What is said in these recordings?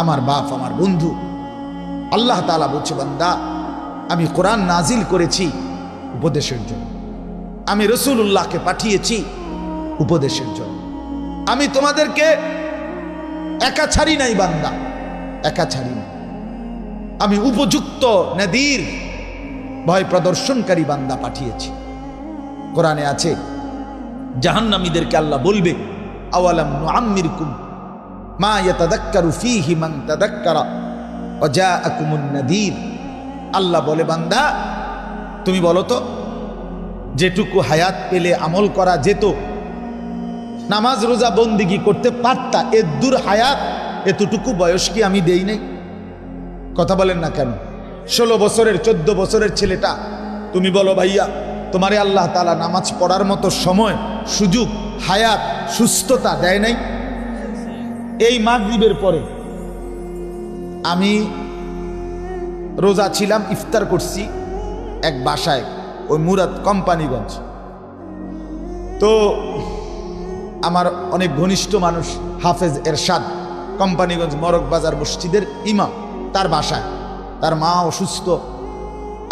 আমার বাপ, আমার বন্ধু। আল্লাহ তাআলা বলছে, বান্দা আমি কোরআন নাজিল করেছি উপদেশের জন্য, আমি রাসূলুল্লাহকে পাঠিয়েছি উপদেশের জন্য। আমি তোমাদেরকে একা ছাড়ি নাই বান্দা, একা ছাড়ি নাই। আমি উপযুক্ত নাদির, ভয় প্রদর্শনকারী বান্দা পাঠিয়েছি। কোরআনে আছে জাহান্নামীদেরকে আল্লাহ বলবে, আওয়ালাম নুআম্মিরকুম মা ইয়াতাযাক্কারু ফীহি মান তাযাক্কারা ওয়া জাআকুমুন নাদির। আল্লাহ বলে, বান্দা তুমি বলো তো, যেটুকু হায়াত পেলে আমল করা যেত, নামাজ রোজা বন্দিগি করতে পারতা, এর দূর হায়াত এতটুকু বয়স কি আমি দেই নাই? কথা বলেন না কেন? 16 বছরের 14 বছরের ছেলেটা, তুমি বলো ভাইয়া তোমারে আল্লাহ তাআলা নামাজ পড়ার মতো সময়, সুযোগ, হায়াত, সুস্থতা দেয় নাই? এই মাগরিবের পরে আমি রোজা ছিলাম, ইফতার করছি এক বাসায়, ওই মুরাদ কোম্পানিগঞ্জ। তো আমার অনেক ঘনিষ্ঠ মানুষ হাফেজ এরশাদ, কোম্পানিগঞ্জ মরক বাজার মসজিদের ইমাম, তার বাসায়। তার মা অসুস্থ,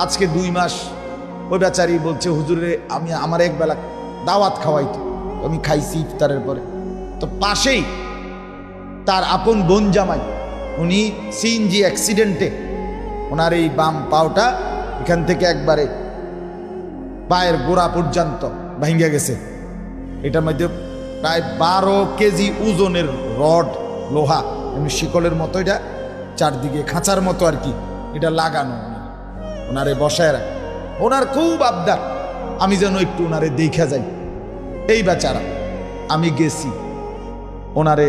আজকে 2 মাস। ওই বেচারি বলছে, হুজুরে আমি আমার একবেলা দাওয়াত খাওয়াইতো, আমি খাইছি ইফতারের পরে। তো পাশেই তার আপন বোন জামাই, উনি সিএনজি অ্যাক্সিডেন্টে ওনার এই বাম পাওটা এখান থেকে একবারে পায়ের গোড়া পর্যন্ত ভেঙে গেছে। এটার মধ্যে প্রায় 12 কেজি ওজনের রড, লোহা, এমনি শিকলের মতো, এটা চারদিকে খাঁচার মতো আর কি, এটা লাগানো। ওনারে বসায় রাখ, ওনার খুব আবদার আমি যেন একটু ওনারে দেখা যাই। এই বেচারা, আমি গেছি, ওনারে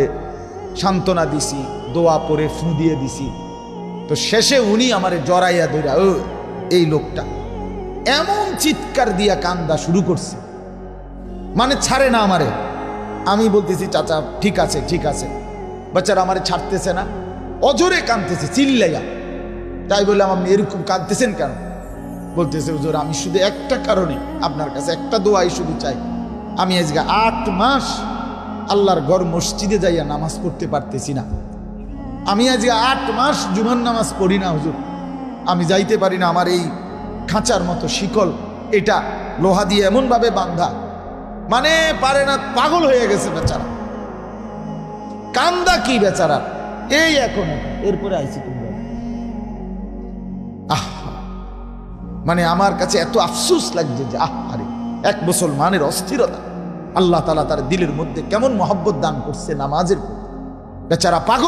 সান্ত্বনা দিছি, দোয়া পরে ফু দিয়ে দিছি। তো শেষে উনি আমারে জড়াইয়া ধইরা, ও এই লোকটা এমন চিৎকার দিয়া কান্দা শুরু করছে, মানে ছাড়ে না আমারে। আমি বলতেছি, চাচা ঠিক আছে ঠিক আছে। বেচারা আমারে ছাড়তেছে না, অজরে কাঁদতেছে চিল্লাইয়া। তাই বলে আমার এরকম কাঁদতেছেন কেন? বলতেছে, হুজুর আমি শুধু একটা কারণে আপনার কাছে একটা দোয়াই শুধু চাই। আমি আজকে 8 মাস আল্লাহর ঘর মসজিদে যাইয়া নামাজ পড়তে পারতেছি না। আমি আজকে 8 মাস জুমার নামাজ পড়ি না হুজুর, আমি যাইতে পারি না। আমার এই খাঁচার মতো শিকল, এটা লোহা দিয়ে এমনভাবে বাঁধা, মানে পারে না, পাগল হয়ে গেছে বেচারা। কান্দা কি বেচারা, এই এখন এরপরে আইছি তুমি। মানে আমার কাছে এত আফসোস লাগছে যে আরে এক মুসলমানের অস্থিরতা, আল্লাহ তাআলা তার দিলের মধ্যে কেমন মহব্বত দান করছে নামাজের, বেচারা পাগল।